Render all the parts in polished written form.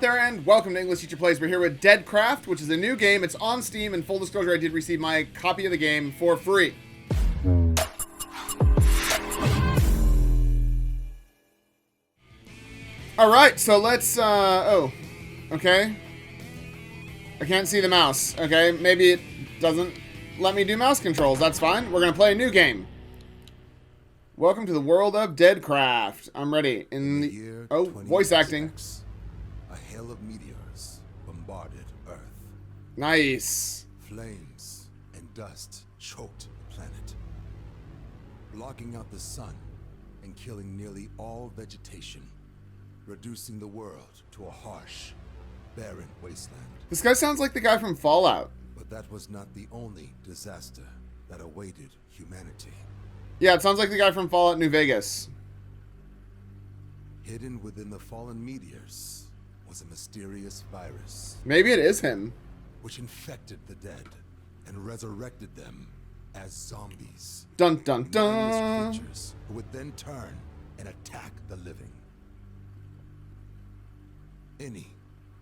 there, and welcome to English Teacher Plays. We're here with DeadCraft, which is a new game. It's on Steam, and full disclosure, I did receive my copy of the game for free. Alright, so let's, okay. I can't see the mouse, okay? Maybe it doesn't let me do mouse controls. That's fine. We're gonna play a new game. Welcome to the world of DeadCraft. I'm ready. In the voice acting. A hail of meteors bombarded Earth. Nice. Flames and dust choked the planet, blocking out the sun and killing nearly all vegetation, reducing the world to a harsh, barren wasteland. This guy sounds like the guy from Fallout. But that was not the only disaster that awaited humanity. Yeah, it sounds like the guy from Fallout New Vegas. Hidden within the fallen meteors was a mysterious virus. Maybe it is him. Which infected the dead and resurrected them as zombies. Dun dun dun. Mindless creatures who would then turn and attack the living. Any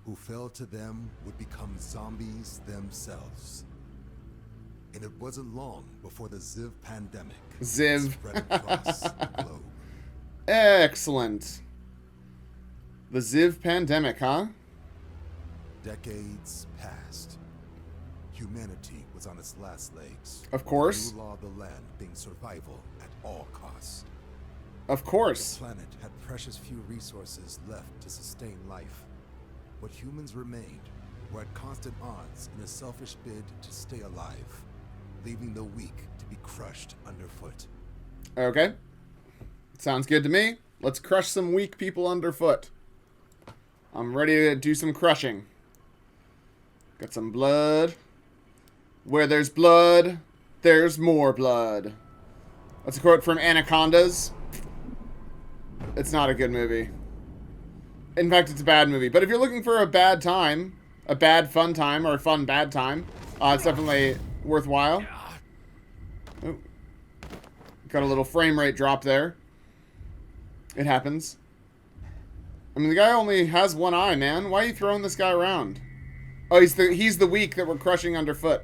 who fell to them would become zombies themselves. And it wasn't long before the Ziv pandemic spread across the globe. Excellent. The Ziv pandemic, huh? Decades passed. Humanity was on its last legs. Of course. The new law of the land being survival at all costs. Of course. The planet had precious few resources left to sustain life. What humans remained were at constant odds in a selfish bid to stay alive, leaving the weak to be crushed underfoot. Okay. Sounds good to me. Let's crush some weak people underfoot. I'm ready to do some crushing. Got some blood. Where there's blood, there's more blood. That's a quote from Anacondas. It's not a good movie. In fact, it's a bad movie. But if you're looking for a bad time, a bad fun time, or a fun bad time, it's definitely worthwhile. Oh. Got a little frame rate drop there. It happens. I mean, the guy only has one eye, man. Why are you throwing this guy around? Oh, he's the weak that we're crushing underfoot.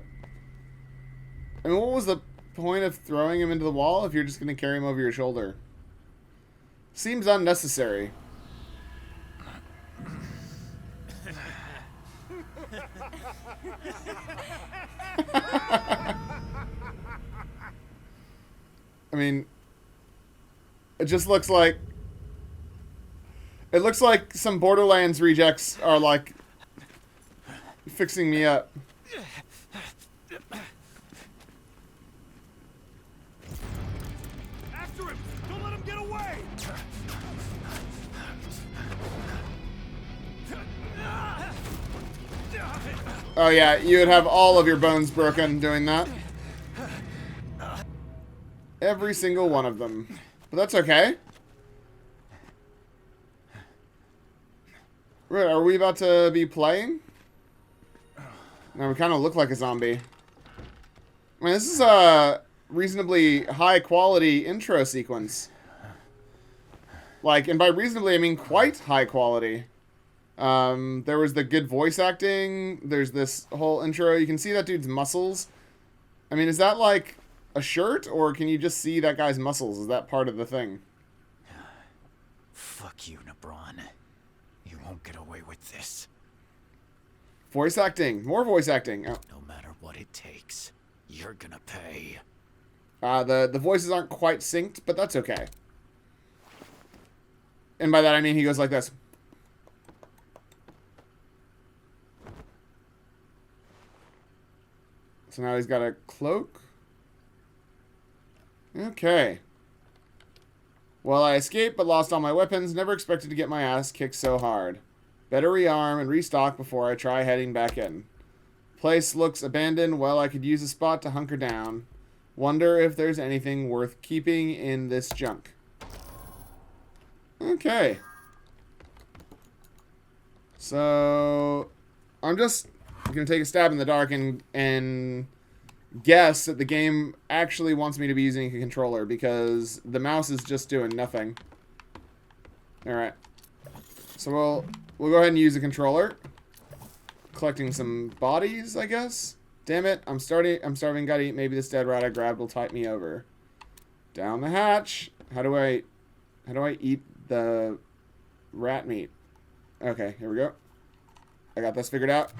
I mean, what was the point of throwing him into the wall if you're just going to carry him over your shoulder? Seems unnecessary. I mean, it just looks like... It looks like some Borderlands rejects are, like, fixing me up. After him! Don't let him get away! Oh yeah, you would have all of your bones broken doing that. Every single one of them. But that's okay. Right, are we about to be playing? Now we kind of look like a zombie. I mean, this is a reasonably high quality intro sequence. Like, and by reasonably, I mean quite high quality. There was the good voice acting. There's this whole intro. You can see that dude's muscles. I mean, is that like a shirt, or can you just see that guy's muscles? Is that part of the thing? Fuck you, Nebron. You won't get away with this. Voice acting. More voice acting. Oh. No matter what it takes, you're gonna pay. The voices aren't quite synced, but that's okay. And by that I mean he goes like this. So now he's got a cloak. Okay. Well, I escaped but lost all my weapons. Never expected to get my ass kicked so hard. Better rearm and restock before I try heading back in. Place looks abandoned. Well, I could use a spot to hunker down. Wonder if there's anything worth keeping in this junk. Okay. So I'm just going to take a stab in the dark and guess that the game actually wants me to be using a controller because the mouse is just doing nothing. Alright. So So we'll go ahead and use a controller. Collecting some bodies, I guess. Damn it, I'm starving, gotta eat. Maybe this dead rat I grabbed will tide me over. Down the hatch. How do I eat the rat meat? Okay, here we go. I got this figured out.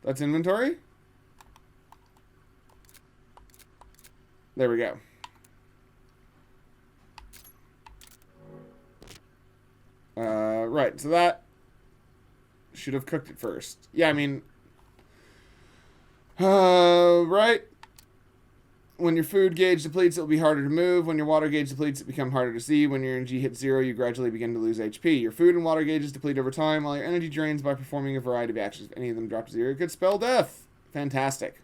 That's inventory. There we go. Right, so that should have cooked it first. Yeah, I mean, right. When your food gauge depletes, it will be harder to move. When your water gauge depletes, it becomes harder to see. When your energy hits 0, you gradually begin to lose HP. Your food and water gauges deplete over time, while your energy drains by performing a variety of actions. If any of them drop to 0, it could spell death. Fantastic.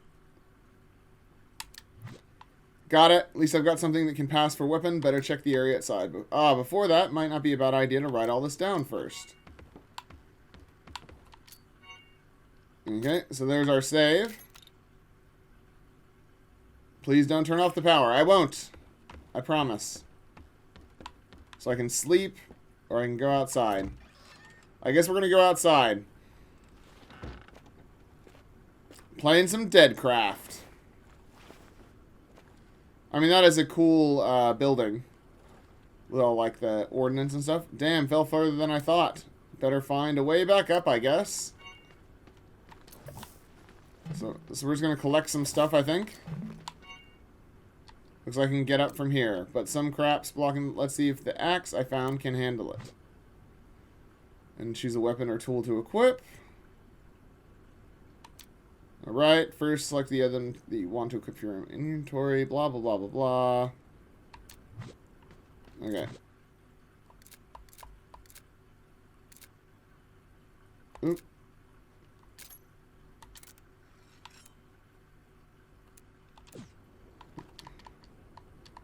Got it. At least I've got something that can pass for weapon. Better check the area outside. Before that, might not be a bad idea to write all this down first. Okay, so there's our save. Please don't turn off the power. I won't. I promise. So I can sleep, or I can go outside. I guess we're going to go outside. Playing some DeadCraft. I mean, that is a cool building. With all, like, the ordnance and stuff. Damn, fell further than I thought. Better find a way back up, I guess. So we're just going to collect some stuff, I think. Looks like I can get up from here. But some crap's blocking. Let's see if the axe I found can handle it. And choose a weapon or tool to equip. Alright, first select the item that you want to equip your inventory, blah, blah, blah, blah, blah. Okay. Oop.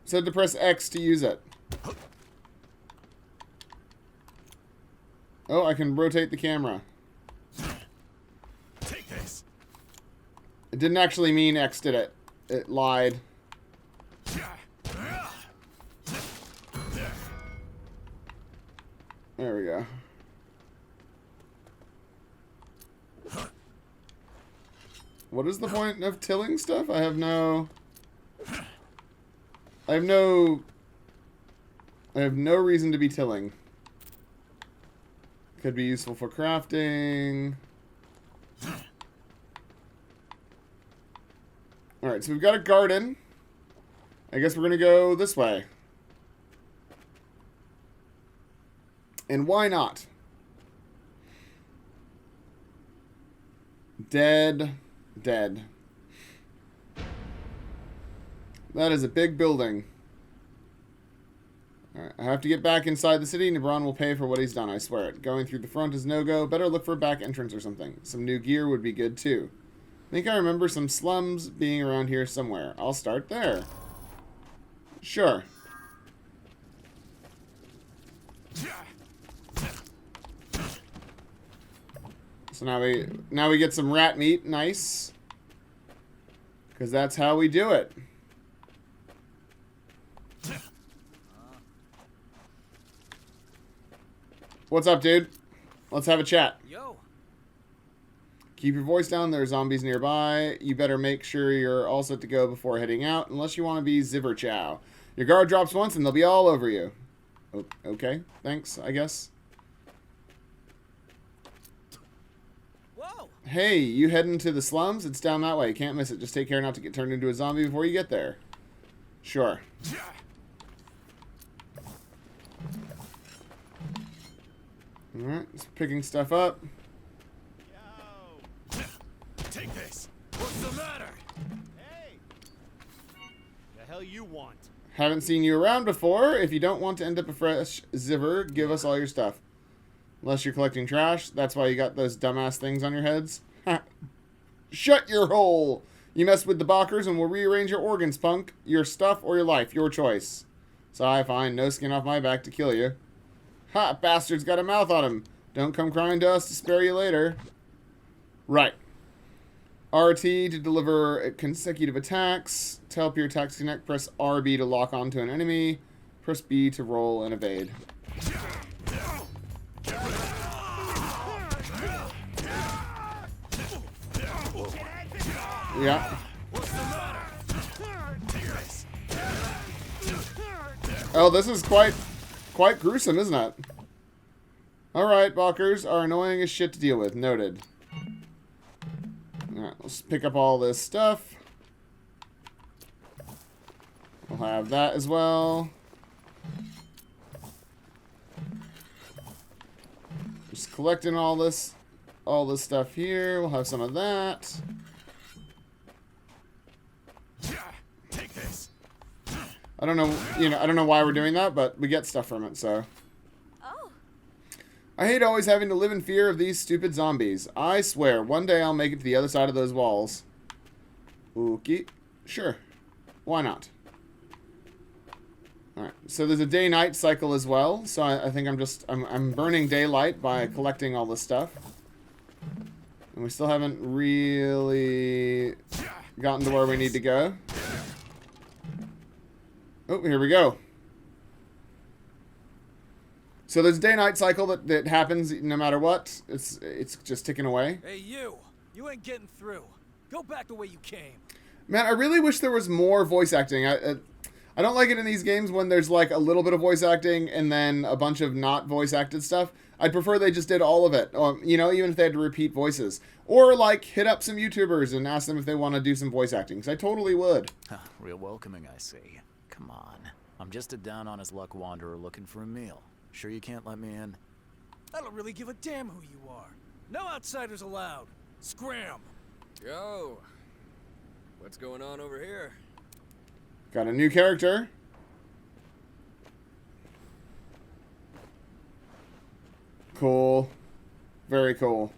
Said to press X to use it. Oh, I can rotate the camera. Take this. It didn't actually mean X, did it? It lied. There we go. What is the point of tilling stuff? I have no reason to be tilling. Could be useful for crafting. Alright, so we've got a garden. I guess we're going to go this way. And why not? Dead. That is a big building. Alright, I have to get back inside the city. Nebron will pay for what he's done, I swear it. Going through the front is no-go. Better look for a back entrance or something. Some new gear would be good, too. I think I remember some slums being around here somewhere. I'll start there. Sure. So now we get some rat meat. Nice. Because that's how we do it. What's up, dude? Let's have a chat. Yo. Keep your voice down. There are zombies nearby. You better make sure you're all set to go before heading out, unless you want to be Ziver Chow. Your guard drops once and they'll be all over you. Oh, okay, thanks, I guess. Whoa. Hey, you heading to the slums? It's down that way. Can't miss it. Just take care not to get turned into a zombie before you get there. Sure. Alright, just picking stuff up. Yo. Take this. What's the matter? Hey. The hell you want? Haven't seen you around before. If you don't want to end up a fresh ziver, give us all your stuff. Unless you're collecting trash. That's why you got those dumbass things on your heads. Shut your hole! You mess with the Bawkers and we'll rearrange your organs, punk. Your stuff or your life. Your choice. So I find no skin off my back to kill you. Ha! Bastard's got a mouth on him. Don't come crying to us to spare you later. Right. RT to deliver consecutive attacks. To help your attacks connect, press RB to lock onto an enemy. Press B to roll and evade. Yeah. What's the matter? Take this. Oh, this is quite gruesome, isn't it? Alright, Bawkers are annoying as shit to deal with. Noted. Alright, let's pick up all this stuff. We'll have that as well. Just collecting all this stuff here. We'll have some of that. Take this. I don't know, I don't know why we're doing that, but we get stuff from it, so. Oh. I hate always having to live in fear of these stupid zombies. I swear, one day I'll make it to the other side of those walls. Okay. Sure. Why not? Alright, so there's a day-night cycle as well, so I think I'm burning daylight by collecting all this stuff. And we still haven't really gotten to where we need to go. Oh, here we go. So there's a day-night cycle that happens no matter what. It's just ticking away. Hey, you! You ain't getting through. Go back the way you came. Man, I really wish there was more voice acting. I don't like it in these games when there's like a little bit of voice acting and then a bunch of not voice acted stuff. I'd prefer they just did all of it. Even if they had to repeat voices. Or like hit up some YouTubers and ask them if they want to do some voice acting. Because I totally would. Real welcoming, I see. Come on. I'm just a down-on-his-luck wanderer looking for a meal. Sure you can't let me in? I don't really give a damn who you are. No outsiders allowed. Scram! Yo, what's going on over here? Got a new character. Cool. Very cool.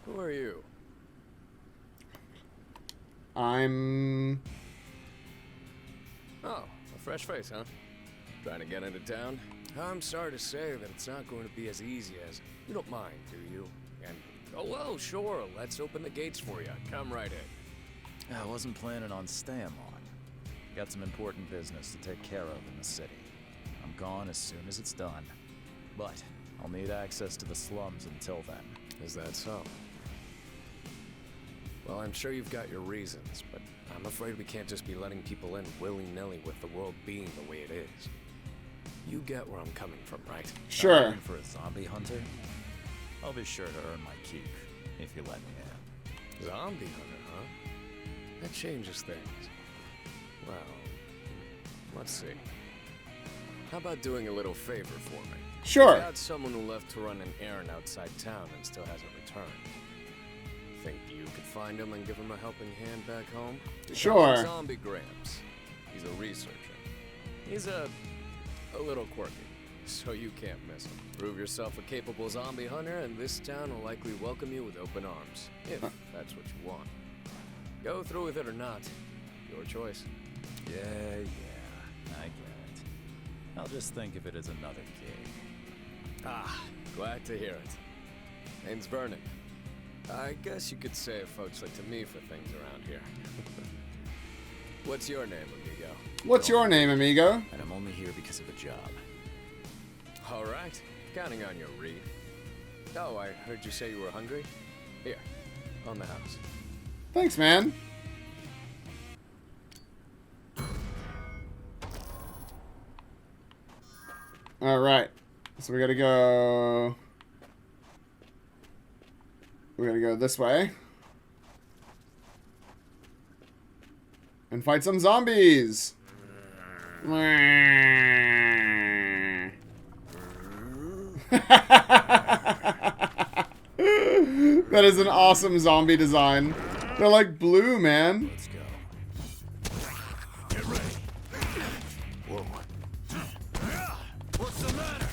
Who are you? I'm... Oh, a fresh face, huh? Trying to get into town? I'm sorry to say that it's not going to be as easy as... You don't mind, do you? And, oh well, sure, let's open the gates for you. Come right in. I wasn't planning on staying long. Got some important business to take care of in the city. I'm gone as soon as it's done. But I'll need access to the slums until then. Is that so? Well, I'm sure you've got your reasons, but I'm afraid we can't just be letting people in willy-nilly with the world being the way it is. You get where I'm coming from, right? Sure. Looking for a zombie hunter? I'll be sure to earn my keep, if you let me in. Zombie hunter, huh? That changes things. Well, let's see. How about doing a little favor for me? Sure. I got someone who left to run an errand outside town and still hasn't returned. Think you could find him and give him a helping hand back home? Sure. Zombie Gramps. He's a researcher. He's a little quirky, so you can't miss him. Prove yourself a capable zombie hunter, and this town will likely welcome you with open arms, if that's what you want. Go through with it or not, your choice. Yeah, I get it. I'll just think of it as another gig. Ah, glad to hear it. Name's Vernon. I guess you could say folks look to me for things around here. What's your name, amigo? What's your name, amigo? And I'm only here because of a job. All right, counting on your read. Oh, I heard you say you were hungry. Here, on the house. Thanks, man. All right, so we gotta go. We gotta go this way and fight some zombies. That is an awesome zombie design. They're like blue, man. Let's go. Get ready. Whoa. What's the matter?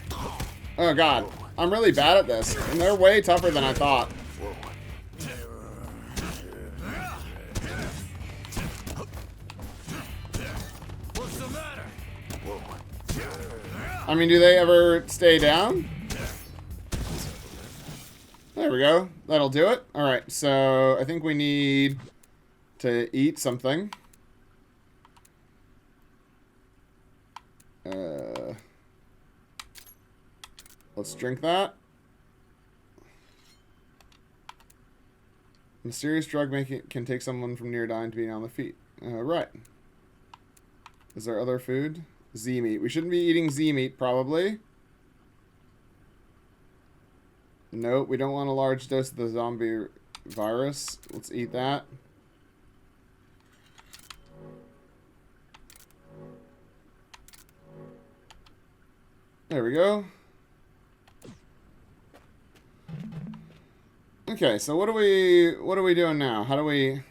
Oh god, I'm really bad at this, and they're way tougher than I thought. What's the matter? I mean, do they ever stay down? There we go. That'll do it. Alright, so I think we need to eat something. Let's drink that. Mysterious drug can take someone from near dying to being on the feet. Right. Is there other food? Z meat. We shouldn't be eating Z meat, probably. Nope, we don't want a large dose of the zombie virus. Let's eat that. There we go. Okay, so what are we doing now? How do we...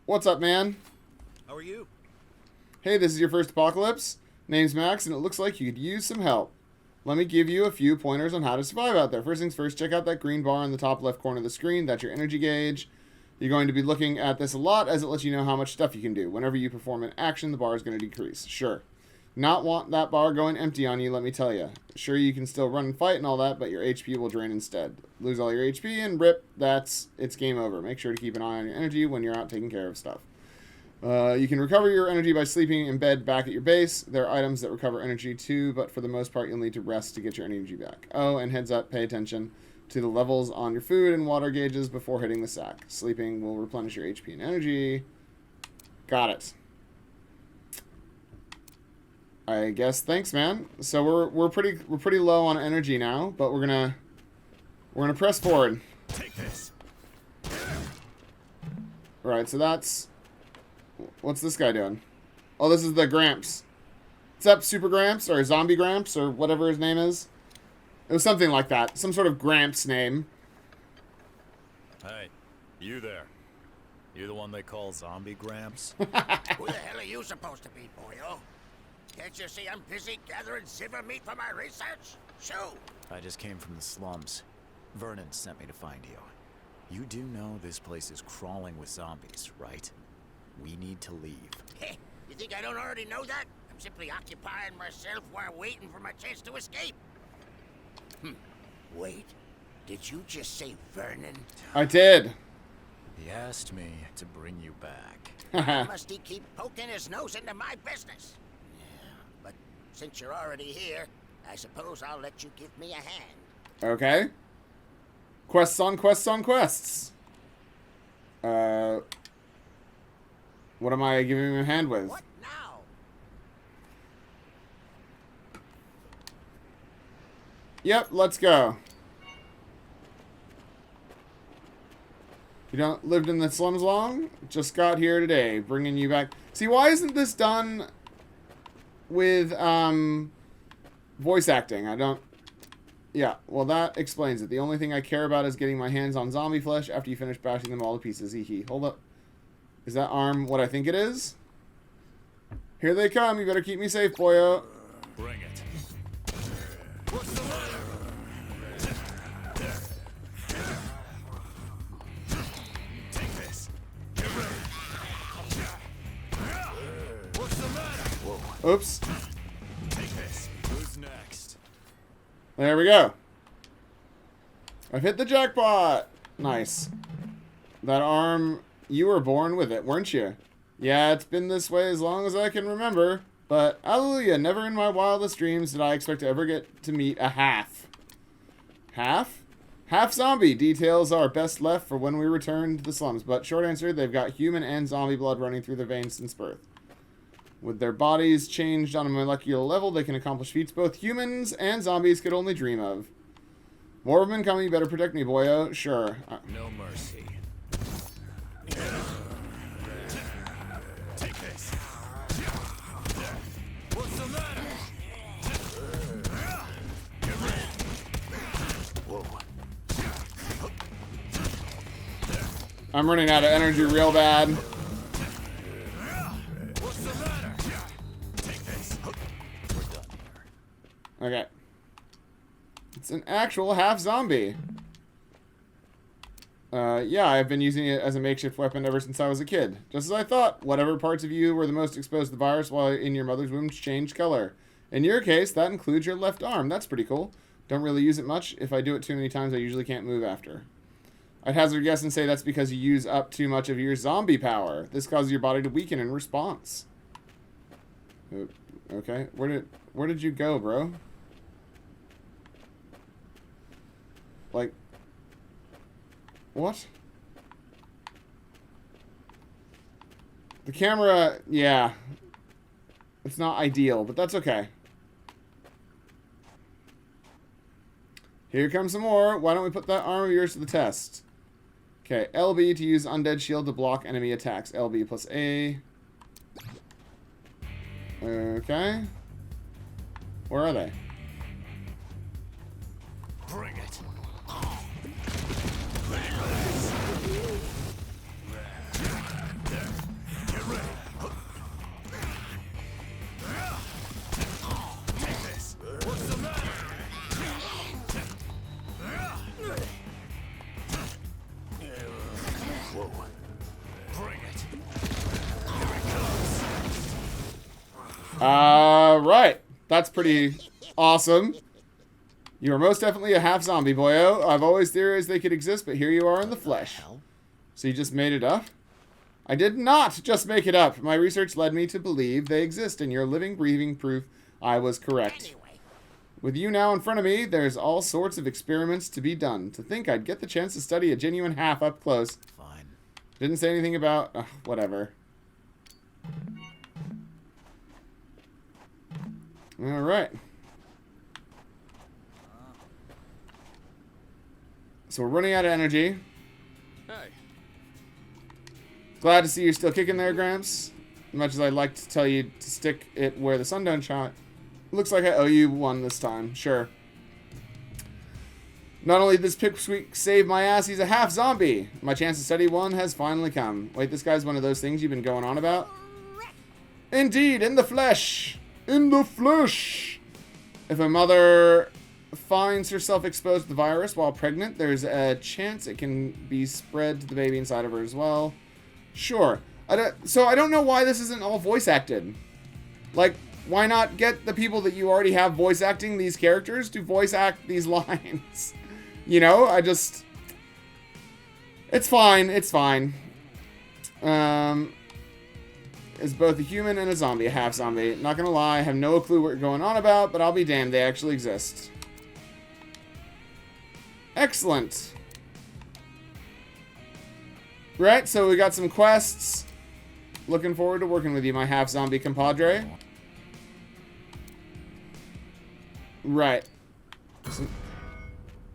What's up, man? How are you? Hey, this is your first apocalypse. Name's Max, and it looks like you could use some help. Let me give you a few pointers on how to survive out there. First things first, check out that green bar in the top left corner of the screen. That's your energy gauge. You're going to be looking at this a lot as it lets you know how much stuff you can do. Whenever you perform an action, the bar is going to decrease. Sure. Not want that bar going empty on you, let me tell you. Sure, you can still run and fight and all that, but your HP will drain instead. Lose all your HP and rip, it's game over. Make sure to keep an eye on your energy when you're out taking care of stuff. You can recover your energy by sleeping in bed back at your base. There are items that recover energy too, but for the most part, you'll need to rest to get your energy back. Oh, and heads up, pay attention to the levels on your food and water gauges before hitting the sack. Sleeping will replenish your HP and energy. Got it. I guess thanks, man. So we're pretty low on energy now, but we're gonna press forward. Take this. Right, so that's... What's this guy doing? Oh, this is the Gramps. What's up, Super Gramps? Or Zombie Gramps? Or whatever his name is? It was something like that. Some sort of Gramps name. Hey, you there. You the one they call Zombie Gramps? Who the hell are you supposed to be, boyo? Can't you see I'm busy gathering silver meat for my research? Shoot! I just came from the slums. Vernon sent me to find you. You do know this place is crawling with zombies, right? We need to leave. Heh, you think I don't already know that? I'm simply occupying myself while waiting for my chance to escape. Wait, did you just say Vernon? I did. He asked me to bring you back. Must he keep poking his nose into my business? Yeah, but since you're already here, I suppose I'll let you give me a hand. Okay. Quests on quests on quests. What am I giving him a hand with? What now? Yep, let's go. You don't lived in the slums long? Just got here today, bringing you back. See, why isn't this done with voice acting? I don't... Yeah, well, that explains it. The only thing I care about is getting my hands on zombie flesh after you finish bashing them all to pieces. Hee. Hold up. Is that arm what I think it is? Here they come. You better keep me safe, boyo. Bring it. What's the matter? Take this. Get ready. What's the matter? Whoa. Oops. Take this. Who's next? There we go. I've hit the jackpot. Nice. That arm... You were born with it, weren't you? Yeah, it's been this way as long as I can remember. But, hallelujah, never in my wildest dreams did I expect to ever get to meet a half. Half? Half zombie. Details are best left for when we return to the slums. But, short answer, they've got human and zombie blood running through their veins since birth. With their bodies changed on a molecular level, they can accomplish feats both humans and zombies could only dream of. More of them incoming, you better protect me, boyo. Sure. No mercy. Take this. What's the matter? Get ready. Whoa. I'm running out of energy real bad. What's the matter? Take this. We're done here. Okay. It's an actual half zombie. Yeah, I've been using it as a makeshift weapon ever since I was a kid. Just as I thought, whatever parts of you were the most exposed to the virus while in your mother's womb changed color. In your case, that includes your left arm. That's pretty cool. Don't really use it much. If I do it too many times, I usually can't move after. I'd hazard a guess and say that's because you use up too much of your zombie power. This causes your body to weaken in response. Okay, where did you go, bro? Like, What? The camera, yeah. It's not ideal, but that's okay. Here comes some more. Why don't we put that arm of yours to the test? Okay, LB to use Undead Shield to block enemy attacks. LB plus A. Okay. Where are they? Bring it. Get ready. Take this. What's the matter? Whoa. Bring it. Here it comes. Right. That's pretty awesome. You are most definitely a half-zombie, boyo. I've always theorized they could exist, but here you are in the flesh. So you just made it up? I did not just make it up. My research led me to believe they exist, and you're living, breathing proof I was correct. Anyway, With you now in front of me, there's all sorts of experiments to be done. To think I'd get the chance to study a genuine half up close. Fine. Didn't say anything about... whatever. Alright. So we're running out of energy. Hey. Glad to see you're still kicking there, Gramps. As much as I'd like to tell you to stick it where the sun don't shine. Looks like I owe you one this time. Sure. Not only did this pipsqueak save my ass, he's a half zombie. My chance to study one has finally come. Wait, this guy's one of those things you've been going on about? Indeed, in the flesh. In the flesh. If a mother finds herself exposed to the virus while pregnant, there's a chance it can be spread to the baby inside of her as well. Sure. So I don't know why this isn't all voice acted. Like, why not get the people that you already have voice acting these characters to voice act these lines? You know, it's fine. It's fine. Is both a human and a zombie, a half zombie. Not gonna lie, I have no clue what you're going on about, but I'll be damned, they actually exist. Excellent. Right, so we got some quests. Looking forward to working with you, my half zombie compadre. Right.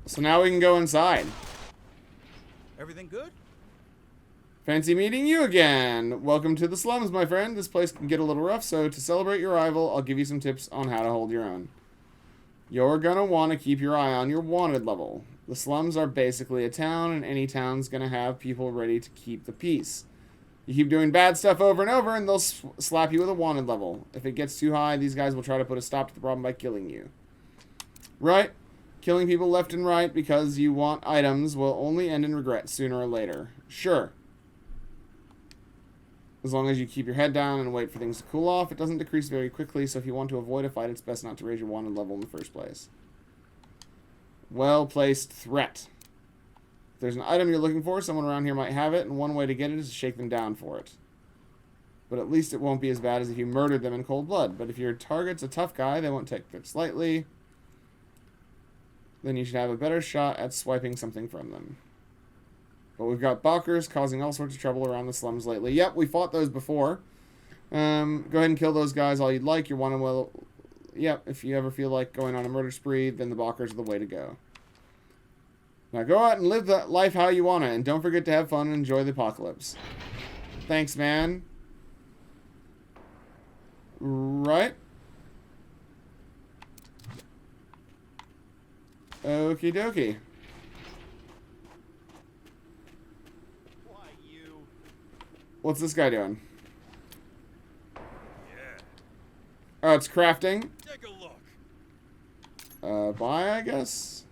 So now we can go inside. Everything good? Fancy meeting you again. Welcome to the slums, my friend. This place can get a little rough, so to celebrate your arrival, I'll give you some tips on how to hold your own. You're gonna want to keep your eye on your wanted level. The slums are basically a town, and any town's gonna have people ready to keep the peace. You keep doing bad stuff over and over, and they'll slap you with a wanted level. If it gets too high, these guys will try to put a stop to the problem by killing you. Right? Killing people left and right because you want items will only end in regret sooner or later. Sure. As long as you keep your head down and wait for things to cool off, it doesn't decrease very quickly, so if you want to avoid a fight, it's best not to raise your wanted level in the first place. Well-placed threat. If there's an item you're looking for, someone around here might have it, and one way to get it is to shake them down for it. But at least it won't be as bad as if you murdered them in cold blood. But if your target's a tough guy, they won't take threats lightly. Then you should have a better shot at swiping something from them. But we've got Bawkers causing all sorts of trouble around the slums lately. Yep, we fought those before. Go ahead and kill those guys all you'd like. You're wanted well. Yep, if you ever feel like going on a murder spree, then the Bawkers are the way to go. Now go out and live that life how you want it, and don't forget to have fun and enjoy the apocalypse. Thanks, man. Right? Okie dokie. Why you? What's this guy doing? Yeah. Oh, it's crafting. Take a look. Buy, I guess.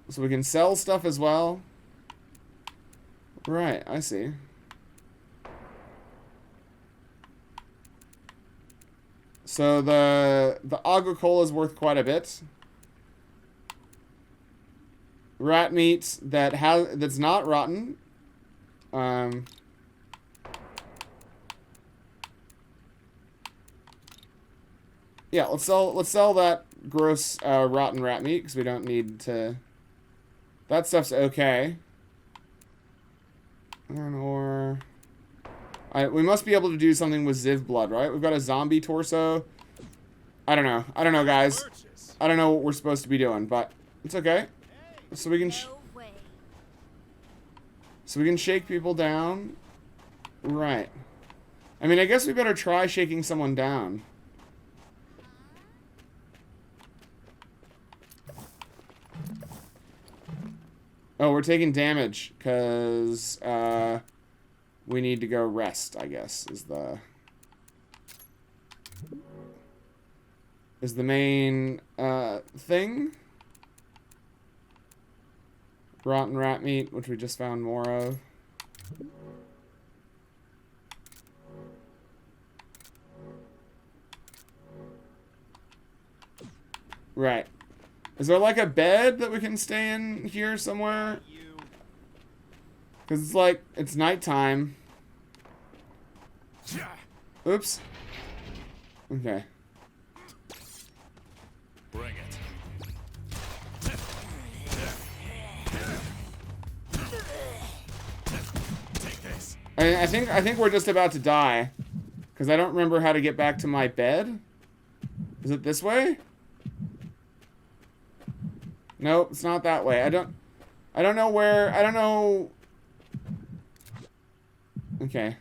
So we can sell stuff as well. Right, I see. So the agricola is worth quite a bit. Rat meat that's not rotten. Yeah, let's sell that gross rotten rat meat because we don't need to That stuff's okay. Or... we must be able to do something with Ziv blood, right? We've got a zombie torso. I don't know. I don't know, guys. I don't know what we're supposed to be doing, but it's okay. So we can... So we can shake people down. Right. I mean, I guess we better try shaking someone down. Oh, we're taking damage, because, we need to go rest, I guess, is the main, thing. Rotten rat meat, which we just found more of. Right. Is there like a bed that we can stay in here somewhere? Because it's like, it's nighttime. Oops. Okay. Bring it. Take this. I think we're just about to die. Because I don't remember how to get back to my bed. Is it this way? Nope, it's not that way. I don't know where. I don't know. Okay.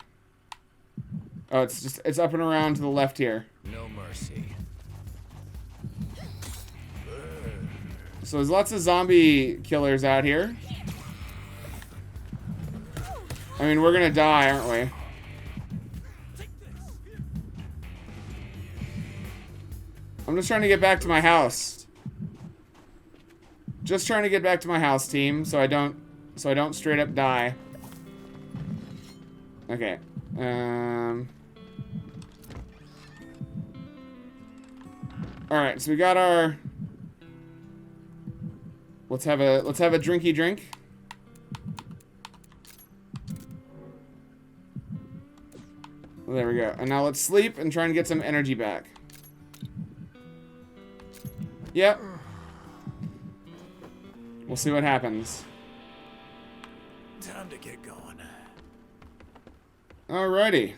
Oh, it's up and around to the left here. No mercy. So there's lots of zombie killers out here. I mean, we're gonna die, aren't we? I'm just trying to get back to my house. Just trying to get back to my house, team, so I don't straight up die. Okay. Alright, so we got our... Let's have a drinky drink. Well, there we go. And now let's sleep and try and get some energy back. Yep. We'll see what happens. Time to get going. Alrighty.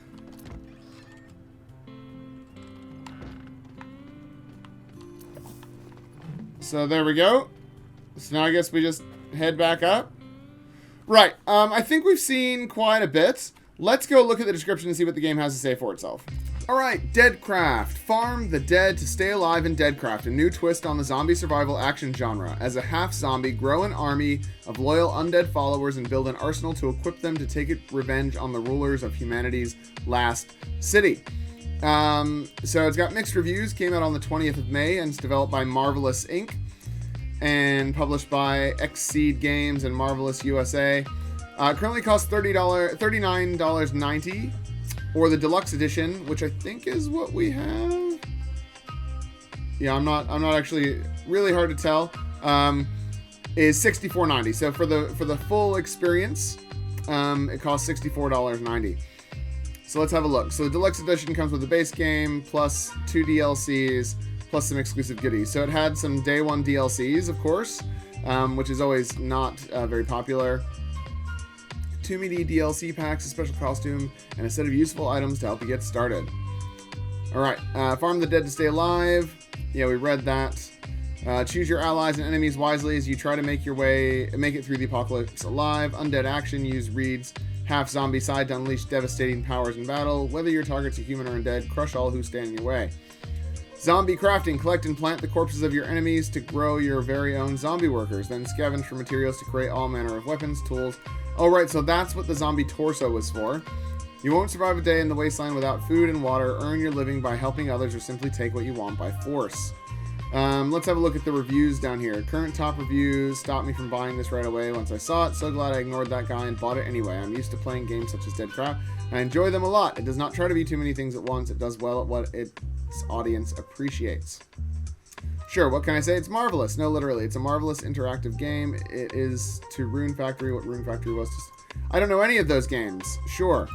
So there we go. So now I guess we just head back up. Right. I think we've seen quite a bit. Let's go look at the description and see what the game has to say for itself. Alright, DeadCraft. Farm the dead to stay alive in DeadCraft, a new twist on the zombie survival action genre. As a half-zombie, grow an army of loyal undead followers and build an arsenal to equip them to take revenge on the rulers of humanity's last city. So it's got mixed reviews, came out on the 20th of May, and it's developed by Marvelous Inc. and published by Xseed Games and Marvelous USA. Currently costs $39.90. Or the deluxe edition, which I think is what we have. Yeah, I'm not actually really hard to tell. Is $64.90. So for the full experience, it costs $64.90. So let's have a look. So the deluxe edition comes with the base game plus 2 DLCs plus some exclusive goodies. So it had some day one DLCs, of course, which is always not very popular. 2 mini DLC packs, a special costume, and a set of useful items to help you get started. Alright, farm the dead to stay alive. Yeah, we read that. Choose your allies and enemies wisely as you try to make it through the apocalypse alive. Undead action, use Reed's half-zombie side to unleash devastating powers in battle. Whether your target's a human or undead, crush all who stand in your way. Zombie crafting, collect and plant the corpses of your enemies to grow your very own zombie workers. Then scavenge for materials to create all manner of weapons, tools. Alright, so that's what the zombie torso was for. You won't survive a day in the wasteland without food and water. Earn your living by helping others or simply take what you want by force. Let's have a look at the reviews down here. Current top reviews stopped me from buying this right away once I saw it. So glad I ignored that guy and bought it anyway. I'm used to playing games such as DeadCraft, and I enjoy them a lot. It does not try to be too many things at once. It does well at what its audience appreciates. Sure, what can I say? It's marvelous. No, literally. It's a marvelous interactive game. It is to Rune Factory what Rune Factory was to... I don't know any of those games. Sure.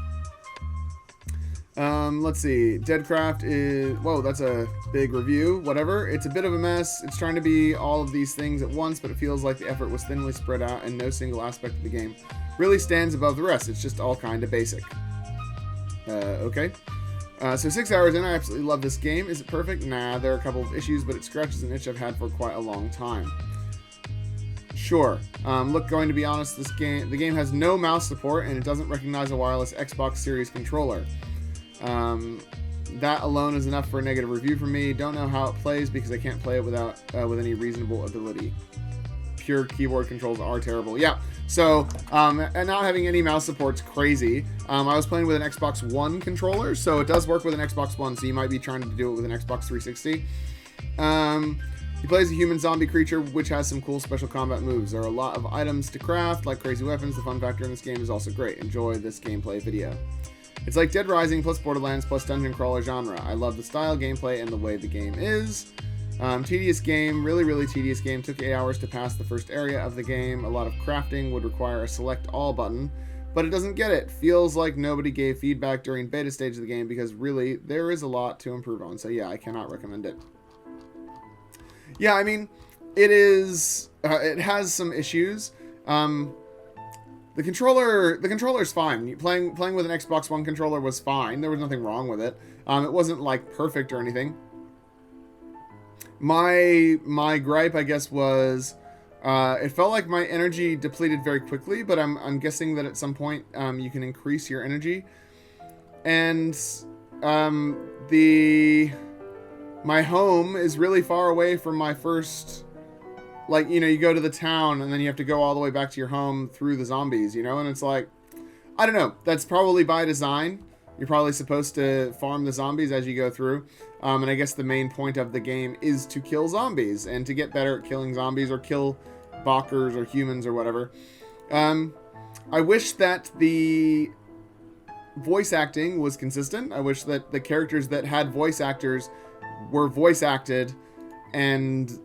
Let's see. DeadCraft is... Whoa, that's a big review. Whatever. It's a bit of a mess. It's trying to be all of these things at once, but it feels like the effort was thinly spread out and no single aspect of the game really stands above the rest. It's just all kind of basic. Okay. So 6 hours in, I absolutely love this game. Is it perfect? Nah, there are a couple of issues, but it scratches an itch I've had for quite a long time. Sure. Look, going to be honest, the game has no mouse support, and it doesn't recognize a wireless Xbox Series controller. That alone is enough for a negative review from me. Don't know how it plays because I can't play it without with any reasonable ability. Pure keyboard controls are terrible. Yeah. So, and not having any mouse support's crazy. I was playing with an Xbox One controller, so it does work with an Xbox One, so you might be trying to do it with an Xbox 360. He plays a human zombie creature, which has some cool special combat moves. There are a lot of items to craft, like crazy weapons. The fun factor in this game is also great. Enjoy this gameplay video. It's like Dead Rising plus Borderlands plus dungeon crawler genre. I love the style, gameplay, and the way the game is. Tedious game, really tedious game. Took 8 hours to pass the first area of the game. A lot of crafting would require a select all button, but it doesn't get it. Feels like nobody gave feedback during beta stage of the game because really there is a lot to improve on. So yeah, I cannot recommend it. Yeah, I mean, it is. It has some issues. The controller's fine. Playing with an Xbox One controller was fine. There was nothing wrong with it. It wasn't like perfect or anything. My gripe, I guess, was it felt like my energy depleted very quickly, but I'm guessing that at some point you can increase your energy. And my home is really far away from my first, like, you know, you go to the town and then you have to go all the way back to your home through the zombies, you know, and it's like, I don't know, that's probably by design. You're probably supposed to farm the zombies as you go through. And I guess the main point of the game is to kill zombies and to get better at killing zombies or kill Bawkers or humans or whatever. I wish that the voice acting was consistent. I wish that the characters that had voice actors were voice acted and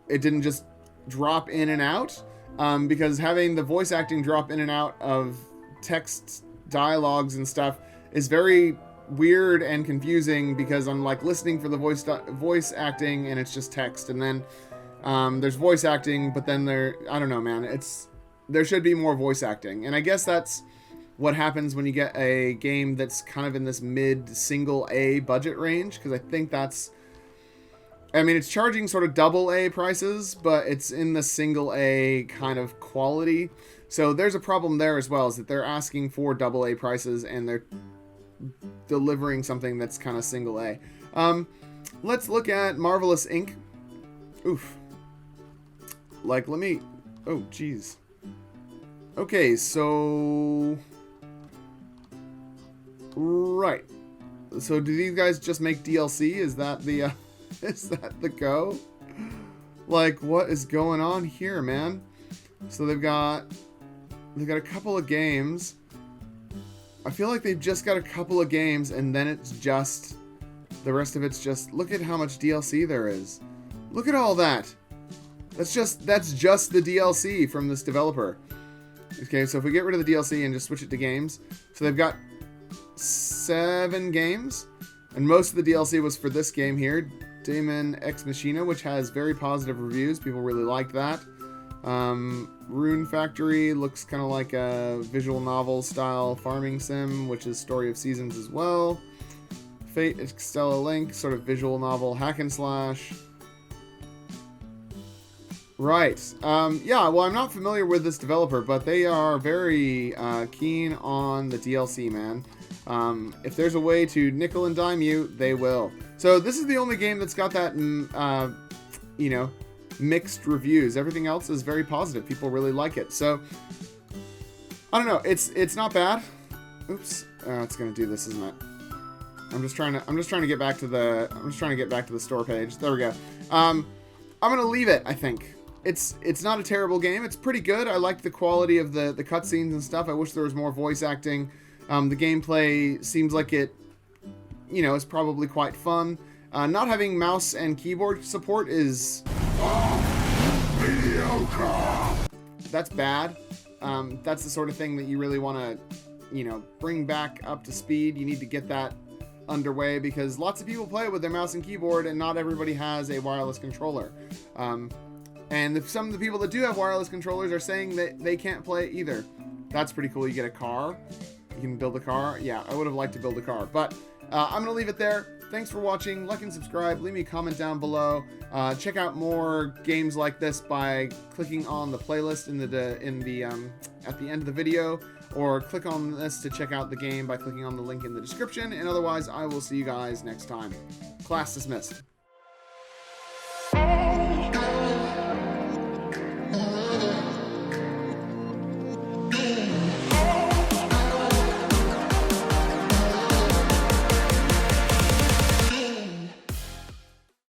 it didn't just drop in and out. Because having the voice acting drop in and out of text dialogues and stuff is very weird and confusing because I'm like listening for the voice acting and it's just text, and then there's voice acting, but then I don't know, man, there should be more voice acting. And I guess that's what happens when you get a game that's kind of in this mid single A budget range, because I think it's charging sort of double A prices, but it's in the single A kind of quality. So there's a problem there as well, is that they're asking for double A prices and they're delivering something that's kind of single A. Let's look at Marvelous Inc. Oof. Like, oh, geez. Okay, so... Right. So do these guys just make DLC? Is that the, is that the go? Like, what is going on here, man? So they've got a couple of games. I feel like they've just got a couple of games, and then it's just... The rest of it's just... Look at how much DLC there is. Look at all that. That's just the DLC from this developer. Okay, so if we get rid of the DLC and just switch it to games. So they've got 7 games. And most of the DLC was for this game here. Daemon Ex Machina, which has very positive reviews. People really liked that. Rune Factory looks kind of like a visual novel style farming sim, which is Story of Seasons as well. Fate Extella Link, sort of visual novel hack and slash. Right. Yeah, well, I'm not familiar with this developer, but they are very keen on the DLC, man. If there's a way to nickel and dime you, they will. So this is the only game that's got that, mixed reviews. Everything else is very positive. People really like it. So I don't know. It's not bad. Oops. It's gonna do this, isn't it? I'm just trying to get back to the store page. There we go. I'm gonna leave it. I think it's not a terrible game. It's pretty good. I like the quality of the cutscenes and stuff. I wish there was more voice acting. The gameplay seems like it, is probably quite fun. Not having mouse and keyboard support is mediocre. That's bad. That's the sort of thing that you really want to you know, bring back up to speed. You need to get that underway because lots of people play it with their mouse and keyboard, and not everybody has a wireless controller. And if some of the people that do have wireless controllers are saying that they can't play it either. That's pretty cool. You get a car. You can build a car. Yeah, I would have liked to build a car. But I'm going to leave it there. Thanks for watching. Like and subscribe. Leave me a comment down below. Check out more games like this by clicking on the playlist at the end of the video. Or click on this to check out the game by clicking on the link in the description. And otherwise, I will see you guys next time. Class dismissed.